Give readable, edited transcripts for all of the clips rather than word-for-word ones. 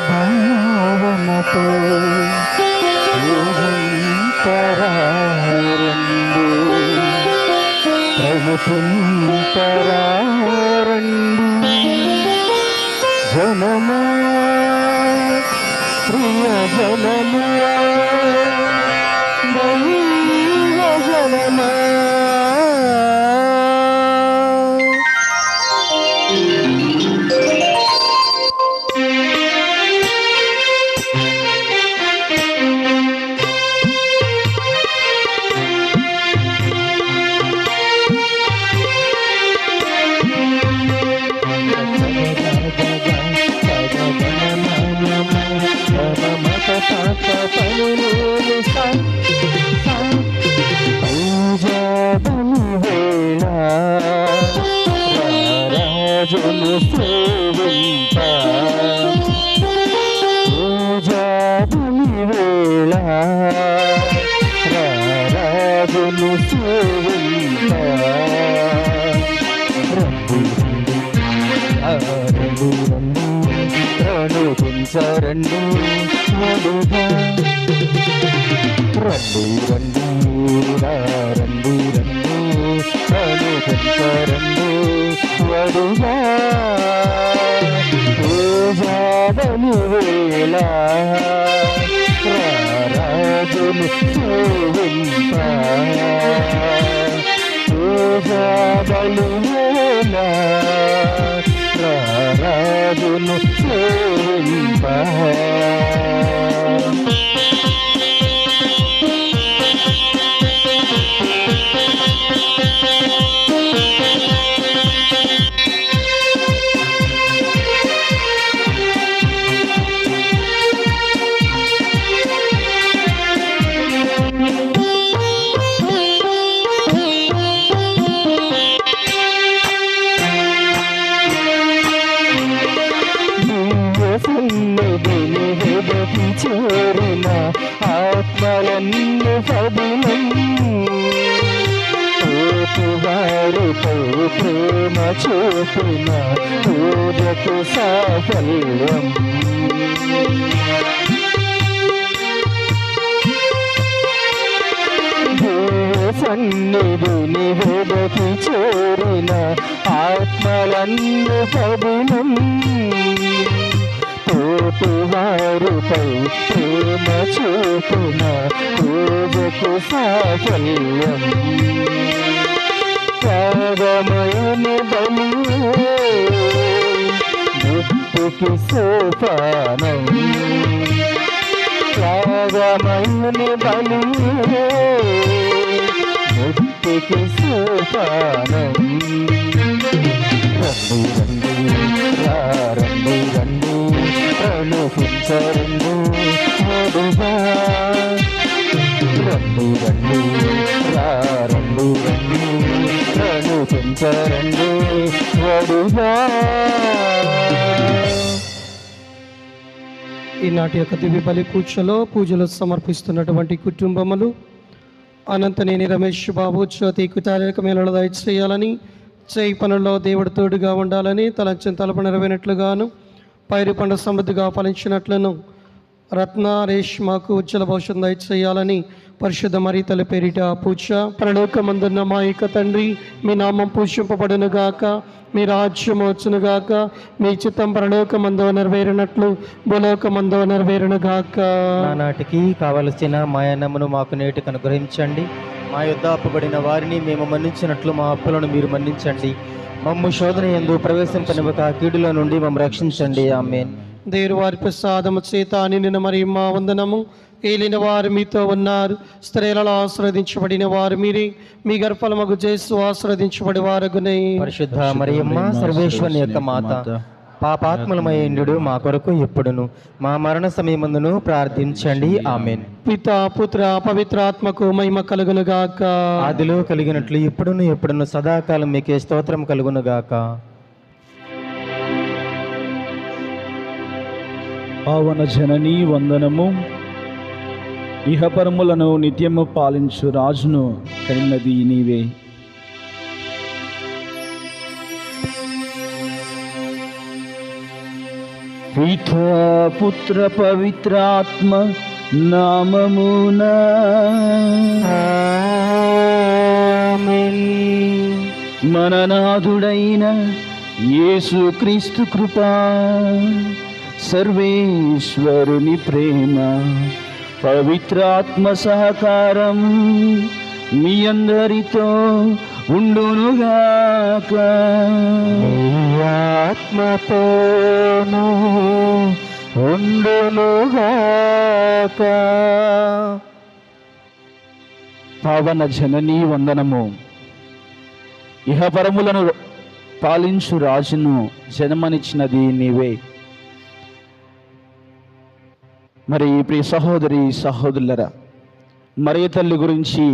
భావనతో ప్రభుత్వరండు జనమా ప్రియ జనమా దైవ జనమా రాజును సేవింప పూజాబలి వేళ రాజును సేవింప రండి రండి రండి ప్రణుతించరండి వడుగా రండి రండి రండి రండి ప్రణుతించరండి వడుగా పూజాబలి వేళ రాజును సేవింప పూజాబలి వేళ రాజును సేవింప చేరిన ఆత్మలన్నీ పదిలం వారిపై ప్రేమ చూపిన పూజకు సాఫల్యం సన్నిధిని వెదకి చేరిన ఆత్మలన్నీ పదిలం వారిపై ప్రేమ చూపిన పూజకు సాఫల్యం త్యాగమయుని బలి ముక్తికి సోపానం త్యాగమయుని బలి ముక్తికి సోపానం రండి రండి రండి రండి ప్రణుతించరండి వడుగా రండి రండి రండి రండి ప్రణుతించరండి వడుగా. ఈనాటి యొక్క దివ్య బలి పూజలు సమర్పిస్తున్నటువంటి కుటుంబములు అనంతనేని రమేష్ బాబు జ్యోతి కుటారిక మేళలో దయచేయాలని చేయి పనుల్లో దేవుడు తోడుగా ఉండాలని తలంచిన తలపు నెరవేరినట్లుగాను పైరు పంట సమృద్ధిగా ఫలించినట్లను రత్న రేష్మాకు ఉజ్వల భవిష్యత్తు దయచేయాలని పరిశుద్ధ మరియతల పేరిట పూజ. పరలోకమందున్న మా యొక్క తండ్రి, మీ నామం పూజింపబడును గాక, మీ రాజ్యం వచ్చును గాక, మీ చిత్తం పరలోకమందు నెరవేరినట్లు భూలోకమందు నెరవేరును గాక. నాటికి కావలసిన మాయనమును మాకు నేటికి అనుగ్రహించండి. మా యొద్ద అప్పుబడిన వారిని మేము మన్నించినట్లు మా అప్పులను మీరు మన్నించండి. మమ్ము శోధన యందు ప్రవేశింపనివ్వక కీడులో నుండి మమ్ము రక్షించండి. ఆమేన్. దేవుని వారి ప్రసాదము చేత నిన్న మరి మా వందనము. ఏలిన వారు మీతో ఉన్నారు, స్త్రీలలో ఆశీర్వదించబడిన వారు మీరే, మీ గర్భఫలమగు యేసు ఆశీర్వదించబడి వారగునే. పరిశుద్ధ మరియమ్మ సర్వేశ్వరుని యొక్క మాత, పాపాత్ములమయ్యుండు మా కొరకు ఎప్పుడును మా మరణ సమయమందును ప్రార్థించండి. ఆమెన్. పితా పుత్ర పవిత్రాత్మకు మహిమ కలుగును గాక. ఆదిలో కలిగినట్లు ఇప్పుడును ఎప్పుడును సదాకాలం మీకే స్తోత్రం కలుగును గాక. పావన జననీ వందనము. ఇహపరములను నిత్యము పాలించు రాజును కనినది నీవే. పితా పుత్ర పవిత్రాత్మ నామమున మననాథుడైన యేసుక్రీస్తు కృపా, సర్వేశ్వరుని ప్రేమ, పవిత్రాత్మ సహకారం మీ అందరితో ఉండునుగాక. ఆత్మతోను ఉండునుగాక. పావన జననీ వందనము. ఇహపరములను పాలించు రాజును జన్మనిచ్చినది నీవే. మరి ప్రియ సహోదరి సహోదరులరా, మరియ తల్లి గురించి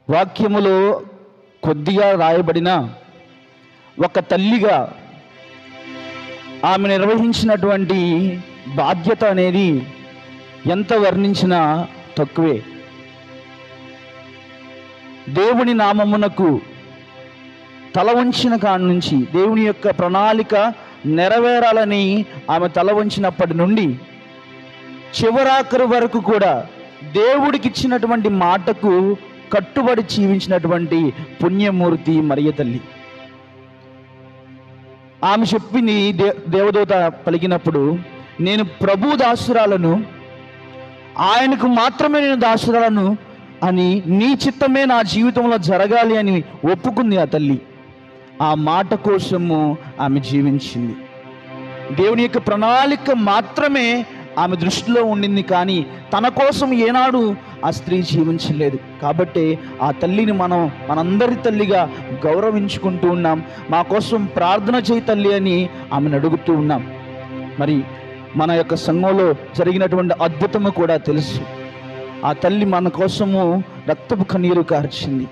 వాక్యములో కొద్దిగా రాయబడిన ఒక తల్లిగా ఆమె నిర్వహించినటువంటి బాధ్యత అనేది ఎంత వర్ణించినా తక్కువే. దేవుని నామమునకు తల వంచిన కాడి నుంచి దేవుని యొక్క ప్రణాళిక నెరవేరాలని ఆమె తల వంచినప్పటి నుండి చివరాఖరు వరకు కూడా దేవుడికి ఇచ్చినటువంటి మాటకు కట్టుబడి జీవించినటువంటి పుణ్యమూర్తి మరియ తల్లి. ఆమె చెప్పింది, దేవదూత పలికినప్పుడు, నేను ప్రభు దాసురాలను, ఆయనకు మాత్రమే నేను దాసురాలను అని, నీ చిత్తమే నా జీవితంలో జరగాలి అని ఒప్పుకుంది ఆ తల్లి. ఆ మాట కోసము ఆమె జీవించింది. దేవుని యొక్క ప్రణాళిక మాత్రమే ఆమె దృష్టిలో ఉండింది, కానీ తన కోసం ఏనాడు ఆ స్త్రీ జీవించలేదు. కాబట్టి ఆ తల్లిని మనందరి తల్లిగా గౌరవించుకుంటూ ఉన్నాం. మా కోసం ప్రార్థన చేయి తల్లి అని ఆమెను అడుగుతూ ఉన్నాం. మరి మన యొక్క సంఘంలో జరిగినటువంటి అద్భుతము కూడా తెలుసు. ఆ తల్లి మన కోసము రక్తపు కన్నీరు కార్చింది.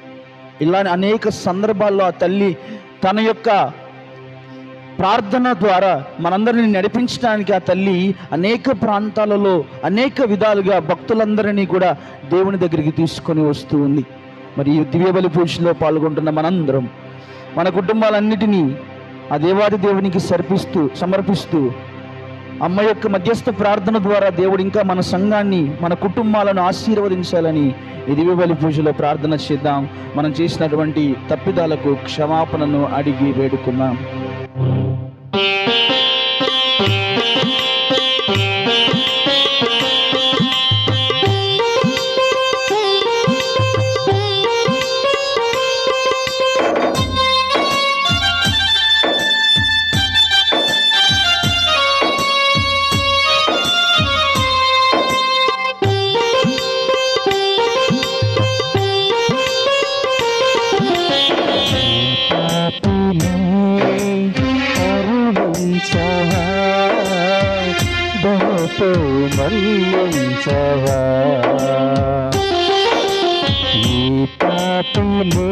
ఇలా అనేక సందర్భాల్లో ఆ తల్లి తన యొక్క ప్రార్థన ద్వారా మనందరినీ నడిపించడానికి ఆ తల్లి అనేక ప్రాంతాలలో అనేక విధాలుగా భక్తులందరినీ కూడా దేవుని దగ్గరికి తీసుకొని వస్తూ ఉంది. మరి ఈ దివ్యబలి పూజలో పాల్గొంటున్న మనందరం మన కుటుంబాలన్నిటినీ ఆ దేవాది దేవునికి సమర్పిస్తూ అమ్మ యొక్క మధ్యస్థ ప్రార్థన ద్వారా దేవుడు ఇంకా మన సంఘాన్ని, మన కుటుంబాలను ఆశీర్వదించాలని ఈ దివ్యబలి పూజలో ప్రార్థన చేద్దాం. మనం చేసినటువంటి తప్పిదాలకు క్షమాపణను అడిగి వేడుకుందాం. మన్నించవా ఈ పాపులే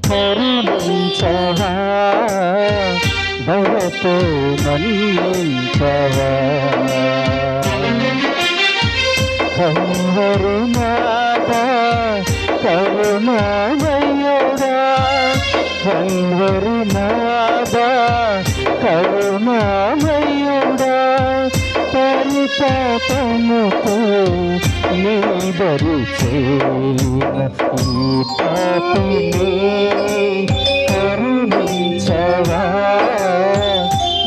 కరుణించవా, దయతో మన్నించవా. కరుణాదా కరుణామయుడా, కరుణాదా కరుణామయుడా, పరిపాపముతో నీదరు చేన ఈ పాపినే కరుణించవా,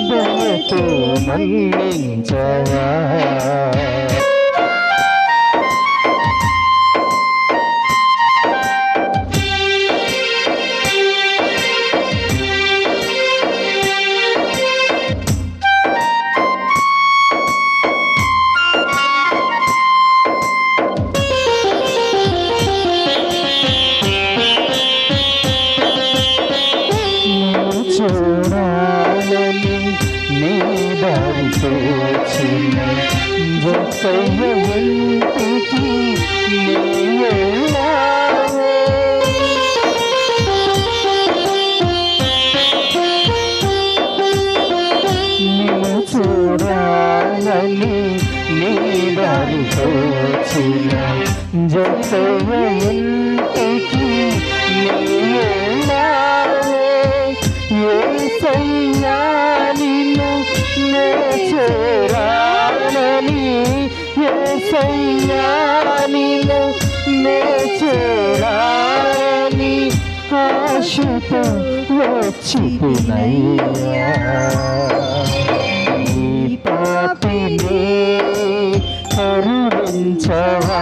దయతో మన్నించవా. యేసయ్య ఇంటికి నీ వెళ్ళావే. నిన్ను చూడాలని నీ దారి తోచిన యేసయ్య ఇంటికి నీ వెళ్ళావే. యేసయ్యా నిన్ను నే చేరాలని, యేసయ్యా నిన్ను నే చేరాలని ఆశతో వచ్చినయ్యా. నీ పాపిని కరుణించవా,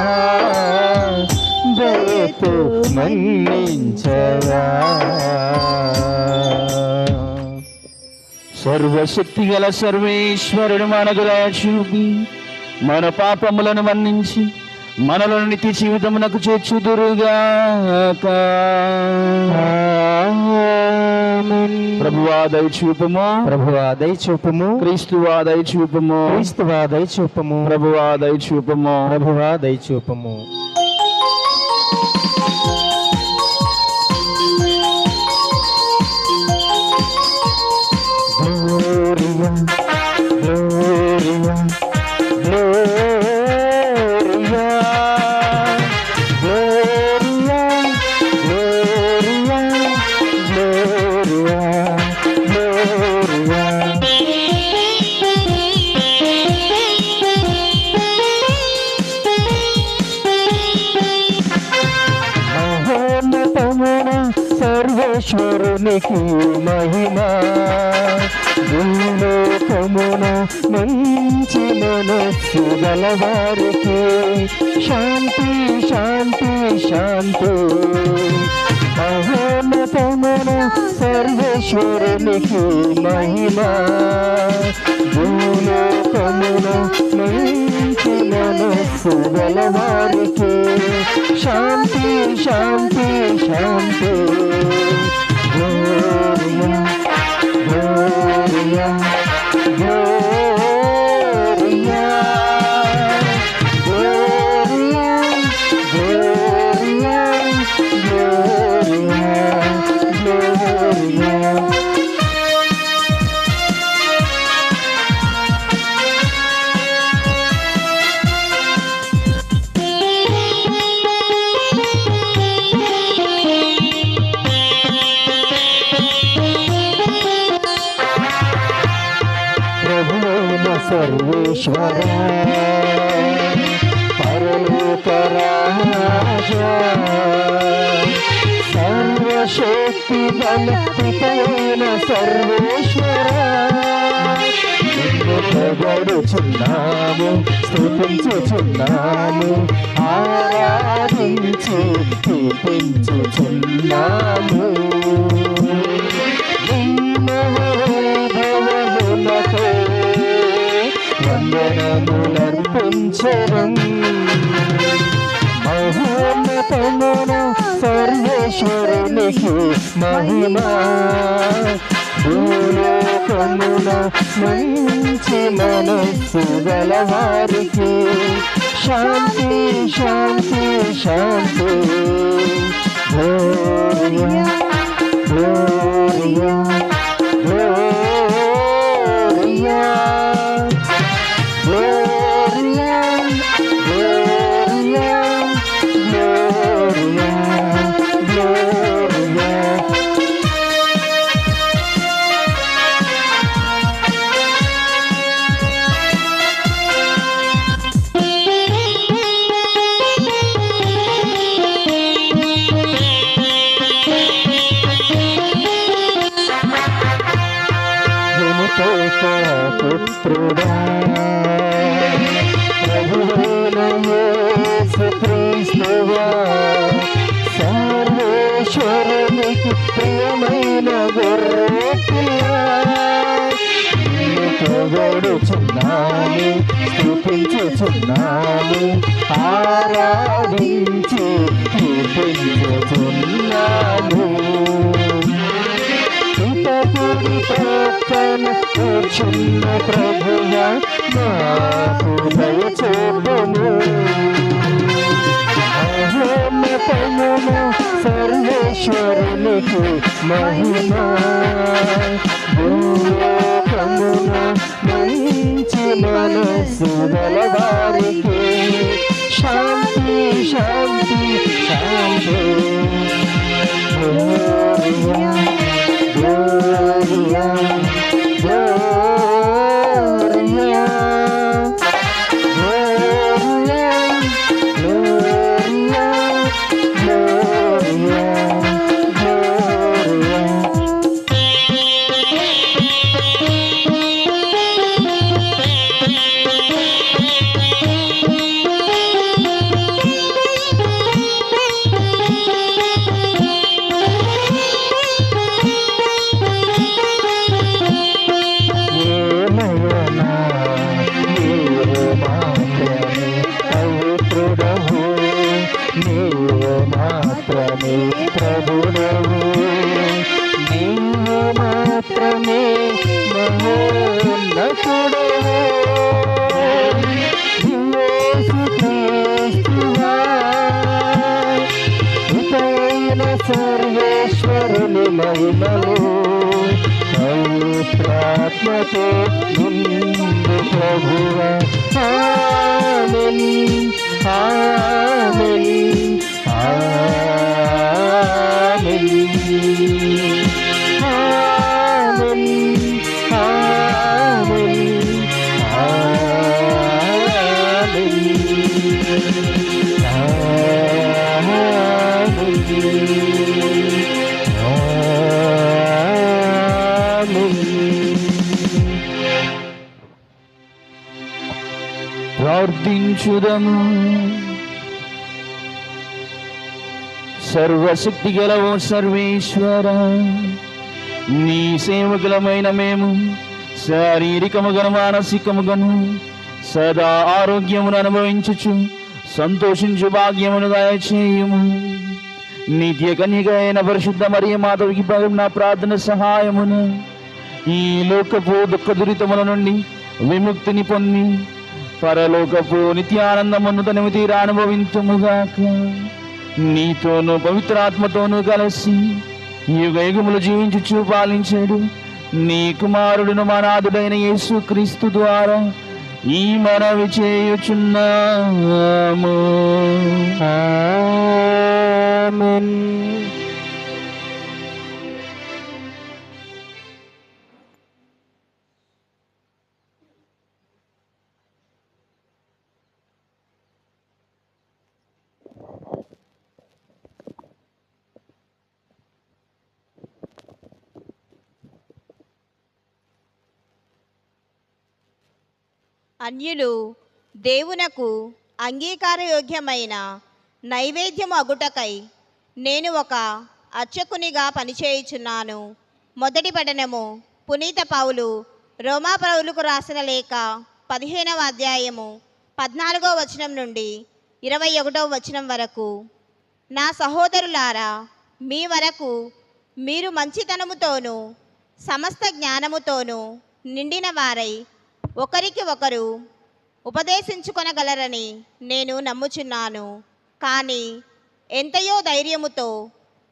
దయతో మన్నించవా. సర్వశక్తి గల సర్వేశ్వరుడు మనకు దయ చూపి మన పాపములను మన్నించి మనలను నిత్య జీవితమునకు చేర్చుదురుగాక. ప్రభువా దయ చూపము, ప్రభువా దయ చూపము, క్రీస్తువా దయ చూపము, క్రీస్తువా దయ చూపము, ప్రభువా దయ చూపము, ప్రభువా దయ చూపము. Gloria, Gloria, Gloria, Gloria, Gloria, Gloria, Gloria. మహోన్నతమున సర్వేశ్వరునికి మహిమా, భూలోకమున మంచి మనస్సు గలవారికి శాంతి శాంతి శాంతి. మహోన్నతమున సర్వేశ్వరునికి మహిమా, భూలోకమున మంచి మనస్సు గలవారికి శాంతి శాంతి శాంతి. Gloria, Gloria, Gloria, Gloria, Gloria, Gloria, Gloria. ప్రభువైన సర్వేశ్వరా, పరలోక రాజా, సర్వశక్తి బలపితైన సర్వేశ్వరా, నిన్ను పొగడుచున్నాము, స్తుతించుచున్నాము, ఆరాధించి కీర్తించుచున్నాము. వందనములర్పించడం మహోన్నతమున సర్వేశ్వరునికి మహిమా, భూలోకమున మంచి మనస్సు గలవారికి శాంతి శాంతి శాంతి. Gloria, Gloria, Gloria, Gloria, Gloria, Gloria, Gloria. పుత్రుడా, ప్రభువైన యేసు క్రీస్తువా, సర్వేశ్వరునికి ప్రియమైన గొర్రెపిల్ల, నిన్ను పొగడుచున్నాము, స్తుతించుచున్నాము, ఆరాధించి కీర్తించుచున్నాము. పితపుడు ప్రక్కన కూర్చున్న ప్రభువా నాకు దయచూపుము. మహోన్నతమున సర్వేశ్వరునికి మహిమ, భూలోకమున మంచి మనస్సు గలవారికి శాంతి శాంతి శాంతి. Gloria, Gloria, Gloria, Gloria, Gloria, Gloria, Gloria. మాత్రమే ప్రభుడవు, నీవు మాత్రమే మహోన్నతుడవు. యేసుక్రీస్తువా పితైన సర్వేశ్వరుని మహిమలు పవిత్రాత్మతో నిండు ప్రభువా. ఆమేన్, ఆమేన్, ఆమేన్, ఆమేన్, ఆమేన్, ప్రార్థించుదము. సర్వశక్తి గలవో సర్వేశ్వర, నీ సేవకులమైన మేము శారీరకముగను మానసికముగను సదా ఆరోగ్యమును అనుభవించుచు సంతోషించు భాగ్యమును దయచేయుము. నిత్య కన్యక అయిన పరిశుద్ధ మరియ మాధవికి నా ప్రార్థన సహాయమును ఈ లోకపు దుఃఖ దురితముల నుండి విముక్తిని పొంది పరలోకపు నిత్యానందమును తనివి తీరా అనుభవింతుముగాక. నీతోనూ పవిత్రాత్మతోనూ కలిసి యుగ యుగములు జీవించుచు పాలించాడు నీ కుమారుడును మా నాథుడైన యేసు క్రీస్తు ద్వారా ఈ మనవి చేయుచున్నాము. ఆమేన్. అన్యులు దేవునకు అంగీకారయోగ్యమైన నైవేద్యము అగుటకై నేను ఒక అర్చకునిగా పనిచేయుచున్నాను. మొదటి పఠనము పునీత పౌలు రోమా పౌలుకు రాసిన లేఖ 15వ అధ్యాయము 14వ వచనం నుండి 21వ వచనం వరకు. నా సహోదరులారా, మీ వరకు మీరు మంచితనముతోనూ సమస్త జ్ఞానముతోనూ నిండిన వారై ఒకరికి ఒకరు ఉపదేశించుకొనగలరని నేను నమ్ముచున్నాను. కానీ ఎంతయో ధైర్యముతో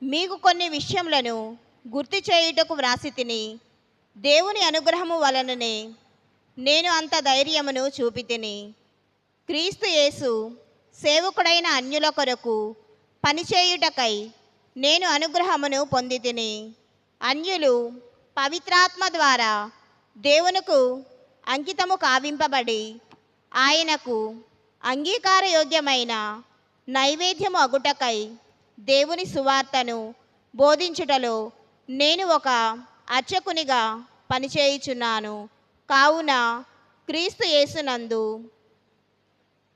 మీకు కొన్ని విషయములను గుర్తు చేయుటకు వ్రాసి తిని, దేవుని అనుగ్రహము వలననే నేను అంత ధైర్యమును చూపితిని. క్రీస్తు యేసు సేవకుడైన అన్యుల కొరకు పనిచేయుటకై నేను అనుగ్రహమును పొంది తిని. అన్యులు పవిత్రాత్మ ద్వారా దేవునికి అంకితము కావింపబడి ఆయనకు అంగీకారయోగ్యమైన నైవేద్యము అగుటకై దేవుని సువార్తను బోధించుటలో నేను ఒక అర్చకునిగా పనిచేయుచున్నాను. కావున క్రీస్తు యేసునందు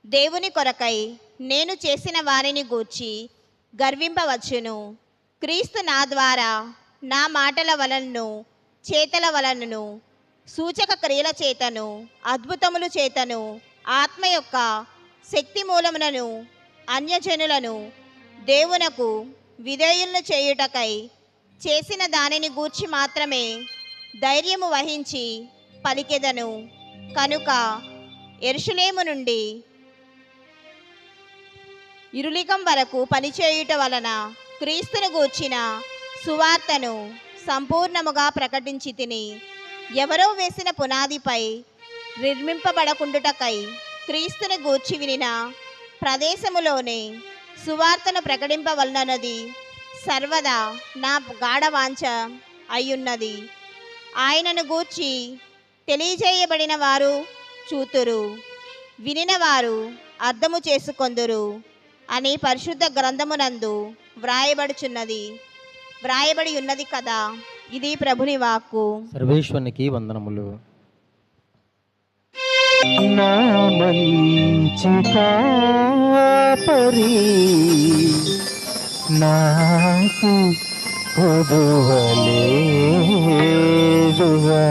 దేవుని కొరకై నేను చేసిన వారిని గూర్చి గర్వింపవచ్చును. క్రీస్తు నా ద్వారా నా మాటల వలనను చేతల వలనను సూచక క్రియల చేతను అద్భుతముల చేతను ఆత్మ యొక్క శక్తి మూలములను అన్యజనులను దేవునకు విధేయులను చేయుటకై చేసిన దానిని గూర్చి మాత్రమే ధైర్యము వహించి పలికెదను. కనుక యెరూషలేము నుండి ఇరులికం వరకు పనిచేయుట వలన క్రీస్తును గూర్చిన సువార్తను సంపూర్ణముగా ప్రకటించి తిని, ఎవరో వేసిన పునాదిపై నిర్మింపబడకుండుటకై క్రీస్తును గూర్చి వినిన ప్రదేశములోనే సువార్తను ప్రకటింపవలనది సర్వదా నా గాఢవాంఛ అయ్యున్నది. ఆయనను గూర్చి తెలియజేయబడిన వారు చూతురు, వినిన వారు అర్థము చేసుకొందురు అని పరిశుద్ధ గ్రంథమునందు వ్రాయబడి ఉన్నది కదా. ఇది ప్రభుని వాక్కు. సర్వేశ్వరునికి వందనములు. నా మంచి కాపరి నాకు కొదువలేదుగా.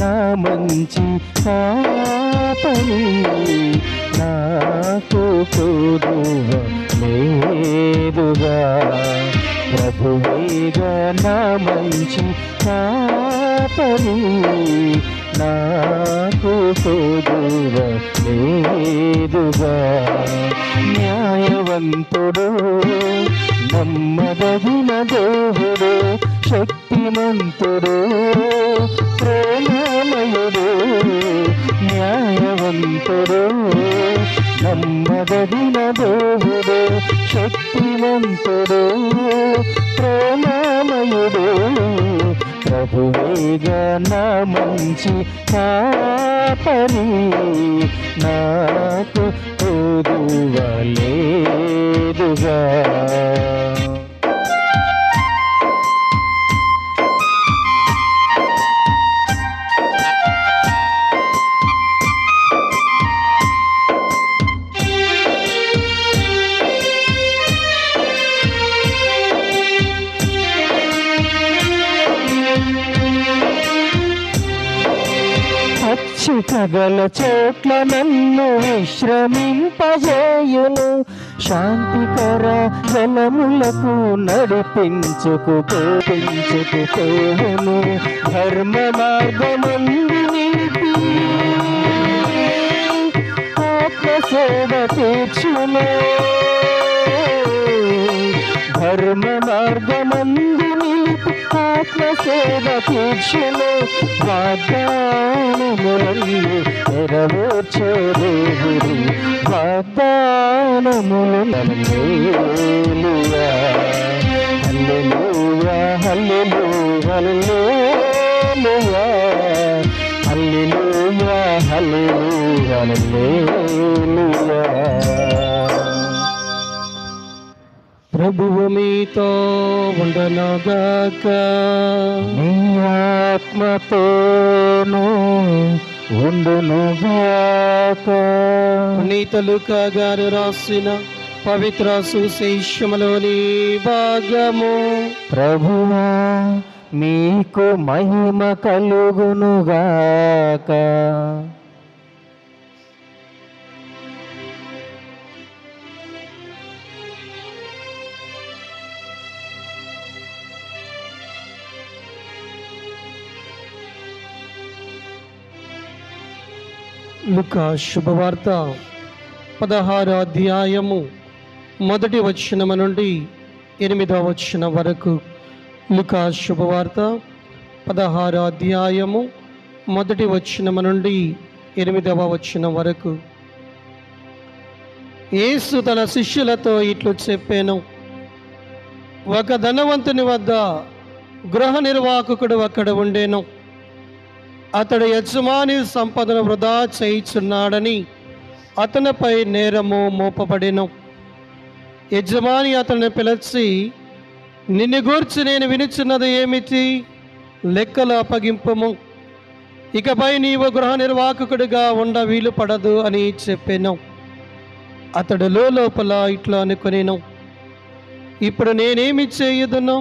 నా మంచి కాపరి నాకు కొదువలేదుగా. ప్రభువేగా నా మంచి కాపరి నాకు కొదువలేదుగా. న్యాయవంతుడు, నమ్మదగిన దేవుడు, శక్తిమంతుడు, ప్రేమమయుడు, న్యాయవంతుడు, నమ్మదగిన దేవుడు, శక్తిమంతుడు, ప్రేమమయుడు, ప్రభువేగా నా మంచి కాపరి నాకు కొదువలేదుగా. పగల చోట్ల నన్ను విశ్రమింపజేయును, శాంతికర జలములకు నడిపించుకుపోవును, ధర్మ మార్గమందు నిలిపి ఆత్మసేవ తీర్చును, ధర్మ మార్గమందు నిలిపి ఆత్మసేవ తీర్చును, వాగ్దానములను నెరవేర్చే దేవుడు, వాగ్దానములను. హల్లెలూయా హల్లెలూయా హల్లెలూయా హల్లెలూయా హల్లెలూయా హల్లెలూయా. ప్రభువు మీతో ఉండనుగాక. నీ ఆత్మతోను ఉండునుగాక. పునీత లూకా గారు రాసిన పవిత్ర సువిశేషములోని భాగము. ప్రభువా మీకు మహిమ కలుగునుగాక. లూకా శుభవార్త 16వ అధ్యాయము 1వ వచనము నుండి 8వ వచనం వరకు. లూకా శుభవార్త 16వ అధ్యాయము 1వ వచనము నుండి 8వ వచనం వరకు. యేసు తన శిష్యులతో ఇట్లు చెప్పాను. ఒక ధనవంతుని వద్ద గృహ నిర్వాహకుడు అక్కడ ఉండేను. అతడు యజమాని సంపదను వృధా చేయుచున్నాడని అతనిపై నేరము మోపబడెను. యజమాని అతన్ని పిలిచి, నిన్ను గూర్చి నేను వినుచున్నది ఏమిటి? లెక్కల అప్పగింపము. ఇకపై నీవు గృహ నిర్వాహకుడిగా ఉండ వీలు పడదు అని చెప్పాను. అతడు లోపల ఇట్లా అనుకునేను, ఇప్పుడు నేనేమి చేయుదును?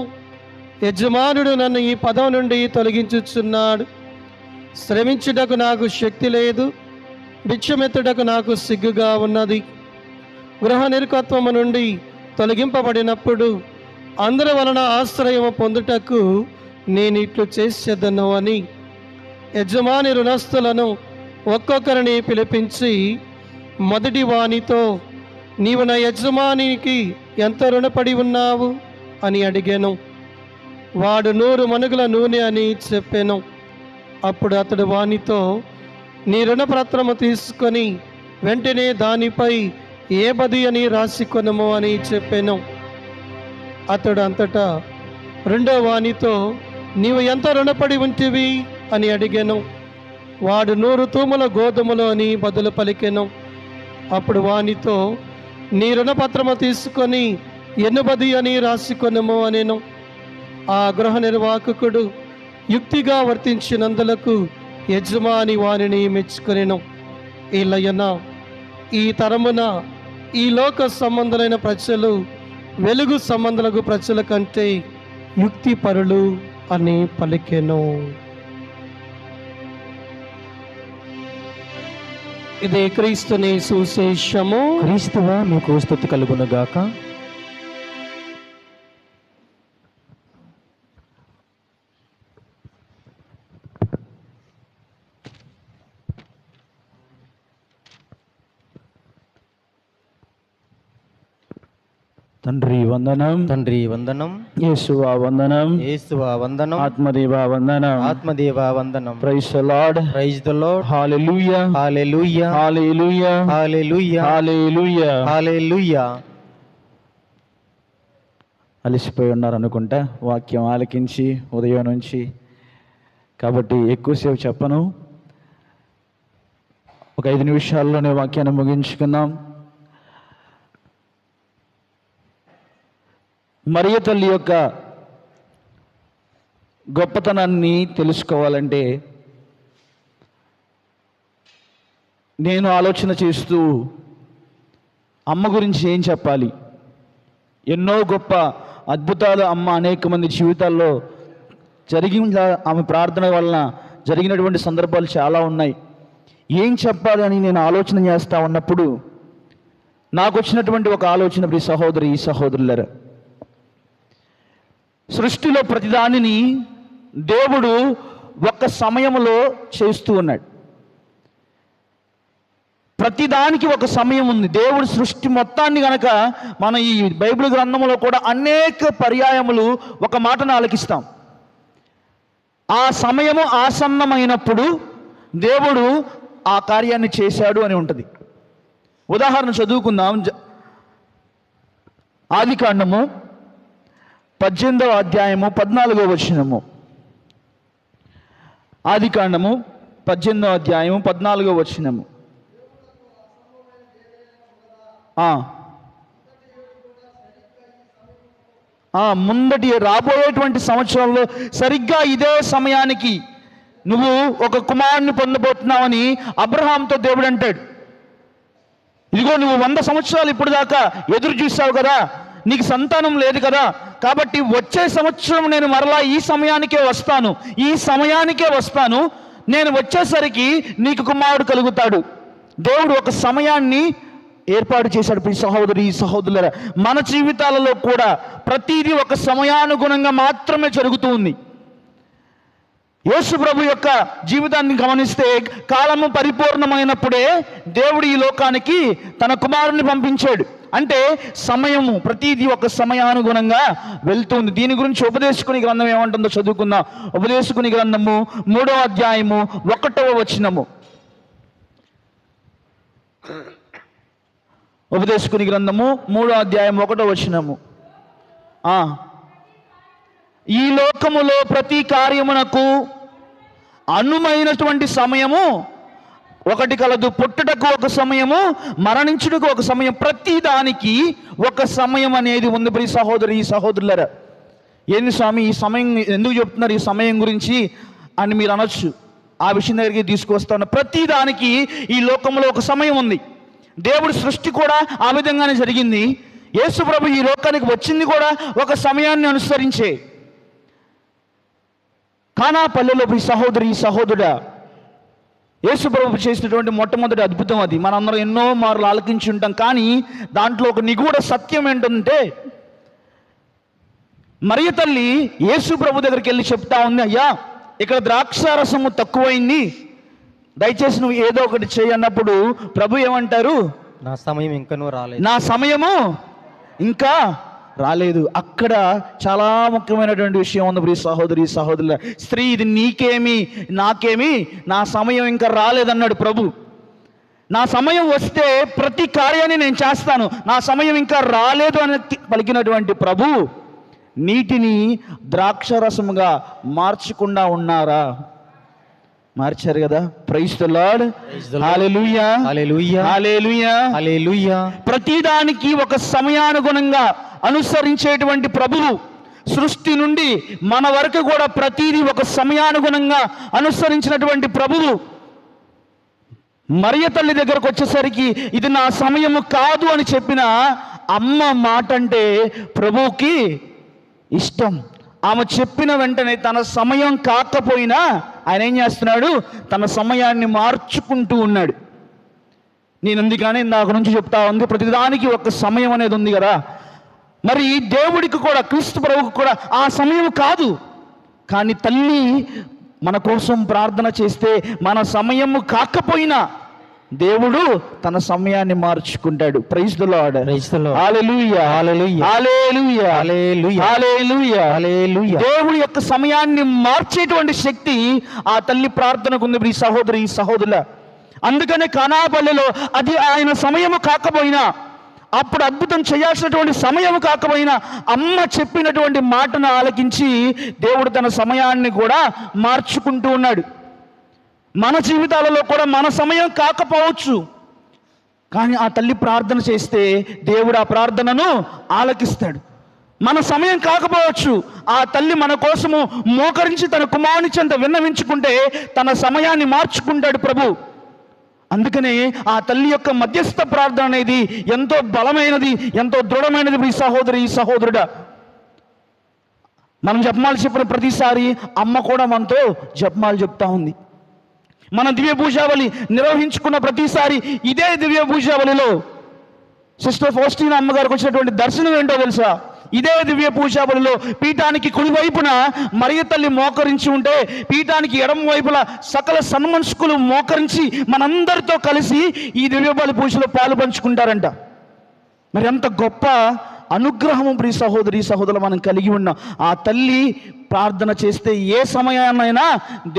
యజమానుడు నన్ను ఈ పదం నుండి తొలగించుచున్నాడు. శ్రమించుటకు నాకు శక్తి లేదు, భిక్షమెత్తుటకు నాకు సిగ్గుగా ఉన్నది. గృహ నిర్కత్వము నుండి తొలగింపబడినప్పుడు అందరి వలన ఆశ్రయము పొందుటకు నేను ఇట్లు చేసేదను అని యజమాని రుణస్థులను ఒక్కొక్కరిని పిలిపించి మొదటి వానితో, నీవు నా యజమానికి ఎంత రుణపడి ఉన్నావు అని అడిగాను. వాడు 100 మణుగుల నూనె అని చెప్పాను. అప్పుడు అతడు వానితో, నీ రుణపత్రము తీసుకొని వెంటనే దానిపై ఏ బది అని రాసికొనము అని చెప్పాను. అతడు అంతటా రెండో వానితో, నీవు ఎంత రుణపడి ఉంటివి అని అడిగాను. వాడు 100 తూముల గోధుమలు అని బదులు పలికెను. అప్పుడు వానితో, నీ రుణపత్రము తీసుకొని ఎన్నుబది అని రాసికొనము అనేను. ఆ గృహ నిర్వాహకుడు యుక్తిగా వర్తించినందులకు యజమాని వానిని మెచ్చుకొనెను. ఇలయన ఈ తరమున ఈ లోక సంబంధులైన ప్రజలు వెలుగు సంబంధులకు ప్రజల కంటే యుక్తి పరులు అని పలికెను. ఇదే క్రీస్తుని సుశేషము. క్రీస్తువా మీకు స్తుతి కలుగునుగాక. తండ్రి వందనం, తండ్రి వందనం, యేసువా వందనం, యేసువా వందనం, ఆత్మదేవా వందనం, ఆత్మదేవా వందనం. Praise the Lord, praise the Lord. Hallelujah, hallelujah, hallelujah, hallelujah, hallelujah. Hallelujah. అలసిపోయి ఉన్నారు అనుకుంటా వాక్యం ఆలకించి ఉదయం నుంచి, కాబట్టి ఎక్కువసేపు చెప్పను. ఒక 5 నిమిషాల్లోనే వాక్యాన్ని ముగించుకుందాం. మరియ తల్లి యొక్క గొప్పతనాన్ని తెలుసుకోవాలంటే నేను ఆలోచన చేస్తూ అమ్మ గురించి ఏం చెప్పాలి? ఎన్నో గొప్ప అద్భుతాలు అమ్మ అనేక మంది జీవితాల్లో జరిగిన, ఆమె ప్రార్థన వలన జరిగినటువంటి సందర్భాలు చాలా ఉన్నాయి. ఏం చెప్పాలి అని నేను ఆలోచన చేస్తూ ఉన్నప్పుడు నాకు వచ్చినటువంటి ఒక ఆలోచన, ప్రియ సహోదరి సహోదరులారా, సృష్టిలో ప్రతిదానిని దేవుడు ఒక్క సమయంలో చేస్తూ ఉన్నాడు. ప్రతిదానికి ఒక సమయం ఉంది. దేవుడు సృష్టి మొత్తాన్ని గనక మనం ఈ బైబిల్ గ్రంథంలో కూడా అనేక పర్యాయములు ఒక మాటను ఆలకిస్తాం. ఆ సమయము ఆసన్నమైనప్పుడు దేవుడు ఆ కార్యాన్ని చేశాడు అని ఉంటుంది. ఉదాహరణ చదువుకుందాం. ఆదికాండము 18వ అధ్యాయము 14వ వచనము. ఆదికాండము 18వ అధ్యాయము 14వ వచనము. ముందటి రాబోయేటువంటి సంవత్సరంలో సరిగ్గా ఇదే సమయానికి నువ్వు ఒక కుమారుని పొందబోతున్నావని అబ్రహాంతో దేవుడు అంటాడు. ఇదిగో నువ్వు 100 సంవత్సరాలు ఇప్పుడు దాకా ఎదురు చూసావు కదా, నీకు సంతానం లేదు కదా, కాబట్టి వచ్చే సంవత్సరం నేను మరలా ఈ సమయానికే వస్తాను, ఈ సమయానికే వస్తాను, నేను వచ్చేసరికి నీకు కుమారుడు కలుగుతాడు. దేవుడు ఒక సమయాన్ని ఏర్పాటు చేశాడు. ప్రియ సహోదరి సహోదరులారా, మన జీవితాలలో కూడా ప్రతిదీ ఒక సమయానుగుణంగా మాత్రమే జరుగుతూ ఉంది. యేసు ప్రభు యొక్క జీవితాన్ని గమనిస్తే కాలము పరిపూర్ణమైనప్పుడే దేవుడు ఈ లోకానికి తన కుమారుని పంపించాడు. అంటే సమయము ప్రతిదీ ఒక సమయానుగుణంగా వెళ్తుంది. దీని గురించి ఉపదేశకుని గ్రంథం ఏమంటుందో చదువుకుందాం. ఉపదేశకుని గ్రంథము 3వ అధ్యాయము 1వ వచనము. ఉపదేశకుని గ్రంథము 3వ అధ్యాయం 1వ వచనము. ఈ లోకములో ప్రతి కార్యమునకు అనుమైనటువంటి సమయము ఒకటి కలదు. పుట్టుటకు ఒక సమయము, మరణించుటకు ఒక సమయం, ప్రతి దానికి ఒక సమయం అనేది ఉంది. ప్రియ సహోదరి సహోదరులారా, ఏంది స్వామి ఈ సమయం ఎందుకు చెప్తున్నారు ఈ సమయం గురించి అని మీరు అనొచ్చు. ఆ విషయం దగ్గరికి తీసుకొస్తాను. ప్రతి దానికి ఈ లోకంలో ఒక సమయం ఉంది. దేవుడి సృష్టి కూడా ఆ విధంగానే జరిగింది. యేసు ప్రభు ఈ లోకానికి వచ్చింది కూడా ఒక సమయాన్ని అనుసరించే. కానా పల్లెలో ఈ సహోదరుడా, యేసు ప్రభు చేసినటువంటి మొట్టమొదటి అద్భుతం అది. మనందరం ఎన్నో మార్లు ఆలకించి ఉంటాం. కానీ దాంట్లో ఒక నిగూఢ సత్యం ఏంటంటే, మరియ తల్లి యేసు ప్రభు దగ్గరికి వెళ్ళి చెప్తా ఉంది, అయ్యా ఇక్కడ ద్రాక్షారసము తక్కువైంది, దయచేసి నువ్వు ఏదో ఒకటి చేయి అన్నప్పుడు ప్రభు ఏమంటారు, నా సమయం ఇంకనూ రాలేదు, నా సమయము ఇంకా రాలేదు. అక్కడ చాలా ముఖ్యమైనటువంటి విషయం ఉంది ప్రియ సహోదరుల. స్త్రీ, ఇది నీకేమి నాకేమి, నా సమయం ఇంకా రాలేదన్నాడు ప్రభు. నా సమయం వస్తే ప్రతి కార్యాన్ని నేను చేస్తాను, నా సమయం ఇంకా రాలేదు అని పలికినటువంటి ప్రభు నీటిని ద్రాక్షరసముగా మార్చకుండా ఉన్నారా? మార్చారు కదా. Praise the lord. Hallelujah, hallelujah, hallelujah, hallelujah. ప్రతిదానికి ఒక సమయానుగుణంగా అనుసరించేటువంటి ప్రభువు సృష్టి నుండి మన వరకు కూడా ప్రతిదీ ఒక సమయానుగుణంగా అనుసరించినటువంటి ప్రభువు మరియ తల్లి దగ్గరకు వచ్చేసరికి ఇది నా సమయము కాదు అని చెప్పిన అమ్మ మాట అంటే ప్రభువుకి ఇష్టం. ఆమె చెప్పిన వెంటనే తన సమయం కాకపోయినా ఆయన ఏం చేస్తున్నాడు, తన సమయాన్ని మార్చుకుంటూ ఉన్నాడు. నేను అందుకని ఇందాక నుంచి చెప్తా ఉంది, ప్రతిదానికి ఒక సమయం అనేది ఉంది కదా. మరి దేవుడికి కూడా, క్రీస్తు ప్రభువుకు కూడా ఆ సమయం కాదు. కానీ తల్లి మన కోసం ప్రార్థన చేస్తే మన సమయము కాకపోయినా దేవుడు తన సమయాన్ని మార్చుకుంటాడు. Praise the lord. Praise the lord. Hallelujah, hallelujah, hallelujah, hallelujah, hallelujah, hallelujah. దేవుడి యొక్క సమయాన్ని మార్చేటువంటి శక్తి ఆ తల్లి ప్రార్థనకు ఉంది ఈ సహోదరుల. అందుకనే కానాపల్లెలో అది ఆయన సమయము కాకపోయినా, అప్పుడు అద్భుతం చేయాల్సినటువంటి సమయం కాకపోయినా అమ్మ చెప్పినటువంటి మాటను ఆలకించి దేవుడు తన సమయాన్ని కూడా మార్చుకుంటూ ఉన్నాడు. మన జీవితాలలో కూడా మన సమయం కాకపోవచ్చు, కానీ ఆ తల్లి ప్రార్థన చేస్తే దేవుడు ఆ ప్రార్థనను ఆలకిస్తాడు. మన సమయం కాకపోవచ్చు, ఆ తల్లి మన కోసము మోకరించి తన కుమారుని చెంత విన్నవించుకుంటే తన సమయాన్ని మార్చుకుంటాడు ప్రభు. అందుకనే ఆ తల్లి యొక్క మధ్యస్థ ప్రార్థన అనేది ఎంతో బలమైనది, ఎంతో దృఢమైనది. ఈ సహోదరుడా, మనం జపమాలు చెప్పిన ప్రతిసారి అమ్మ కూడా మనతో జపమాలు చెప్తా ఉంది. మన దివ్య పూజావళి నిర్వహించుకున్న ప్రతిసారి ఇదే దివ్య పూజావళిలో సిస్టర్ ఫౌస్టీనా అమ్మగారికి వచ్చినటువంటి దర్శనం ఏంటో తెలుసా? ఇదే దివ్య పూజావళిలో పీఠానికి కుడివైపున మరియ తల్లి మోకరించి ఉంటే, పీఠానికి ఎడమ వైపులా సకల సన్మనస్కులు మోకరించి మనందరితో కలిసి ఈ దివ్య బలి పూజలో పాలు పంచుకుంటారంట. మరి ఎంత గొప్ప అనుగ్రహము ప్రియ సహోదరులు మనం కలిగి ఉన్నాం. ఆ తల్లి ప్రార్థన చేస్తే ఏ సమయాన్నైనా